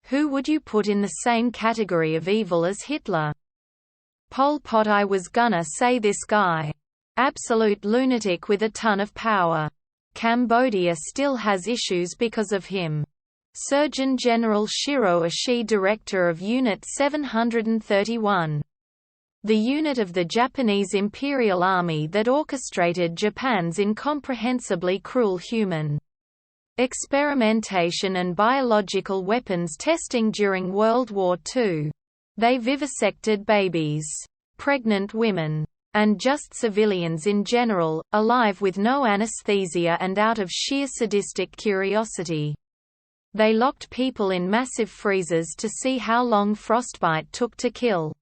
Who would you put in the same category of evil as Hitler? Pol Pot. I was gonna say this guy. Absolute lunatic with a ton of power. Cambodia still has issues because of him. Surgeon General Shiro Ishii, director of Unit 731. The unit of the Japanese Imperial Army that orchestrated Japan's incomprehensibly cruel human experimentation and biological weapons testing during World War II. They vivisected babies, pregnant women, and just civilians in general, alive with no anesthesia and out of sheer sadistic curiosity. They locked people in massive freezers to see how long frostbite took to kill.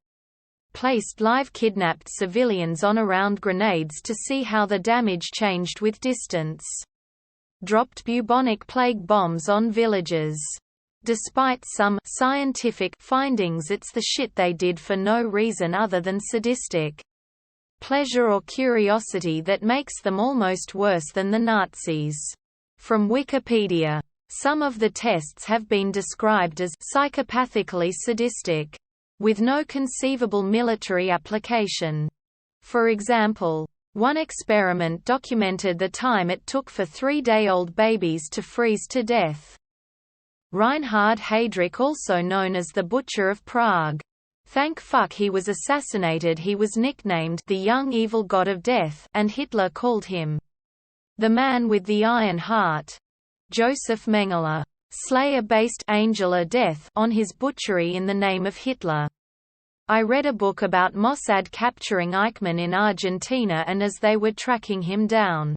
Placed live kidnapped civilians on around grenades to see how the damage changed with distance. Dropped bubonic plague bombs on villages. Despite some scientific findings, it's the shit they did for no reason other than sadistic pleasure or curiosity that makes them almost worse than the Nazis. From Wikipedia. Some of the tests have been described as psychopathically sadistic, with no conceivable military application. For example, one experiment documented the time it took for 3-day-old babies to freeze to death. Reinhard Heydrich, also known as the Butcher of Prague. Thank fuck he was assassinated. He was nicknamed the Young Evil God of Death, and Hitler called him the Man with the Iron Heart. Joseph Mengele, Slayer based Angel of Death on his butchery in the name of Hitler. I read a book about Mossad capturing Eichmann in Argentina, and as they were tracking him down,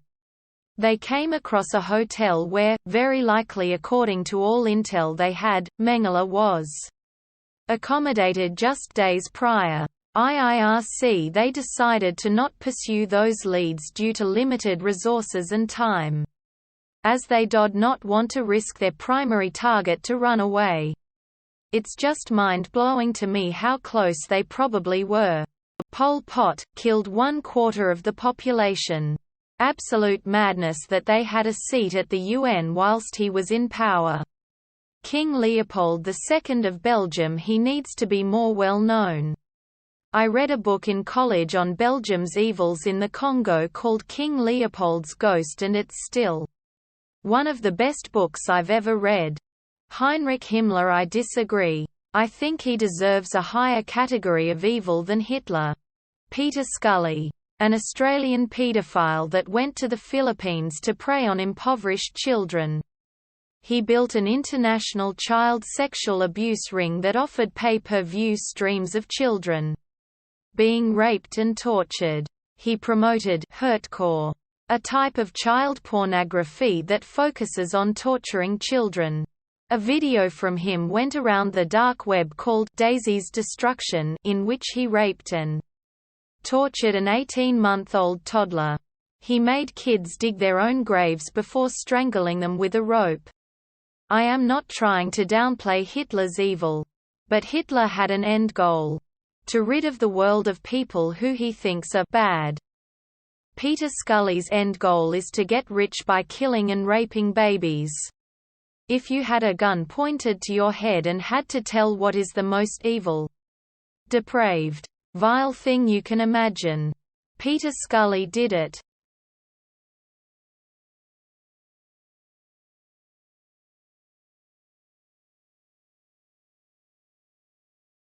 they came across a hotel where, very likely according to all intel they had, Mengele was accommodated just days prior. IIRC they decided to not pursue those leads due to limited resources and time, as they did not want to risk their primary target to run away. It's just mind-blowing to me how close they probably were. Pol Pot killed 1/4 of the population. Absolute madness that they had a seat at the UN whilst he was in power. King Leopold II of Belgium, he needs to be more well known. I read a book in college on Belgium's evils in the Congo called King Leopold's Ghost, and it's still one of the best books I've ever read. Heinrich Himmler, I disagree. I think he deserves a higher category of evil than Hitler. Peter Scully, an Australian paedophile that went to the Philippines to prey on impoverished children. He built an international child sexual abuse ring that offered pay-per-view streams of children being raped and tortured. He promoted hurtcore, a type of child pornography that focuses on torturing children. A video from him went around the dark web called Daisy's Destruction, in which he raped and tortured an 18-month-old toddler. He made kids dig their own graves before strangling them with a rope. I am not trying to downplay Hitler's evil. But Hitler had an end goal: to rid of the world of people who he thinks are bad. Peter Scully's end goal is to get rich by killing and raping babies. If you had a gun pointed to your head and had to tell what is the most evil, depraved, vile thing you can imagine, Peter Scully did it.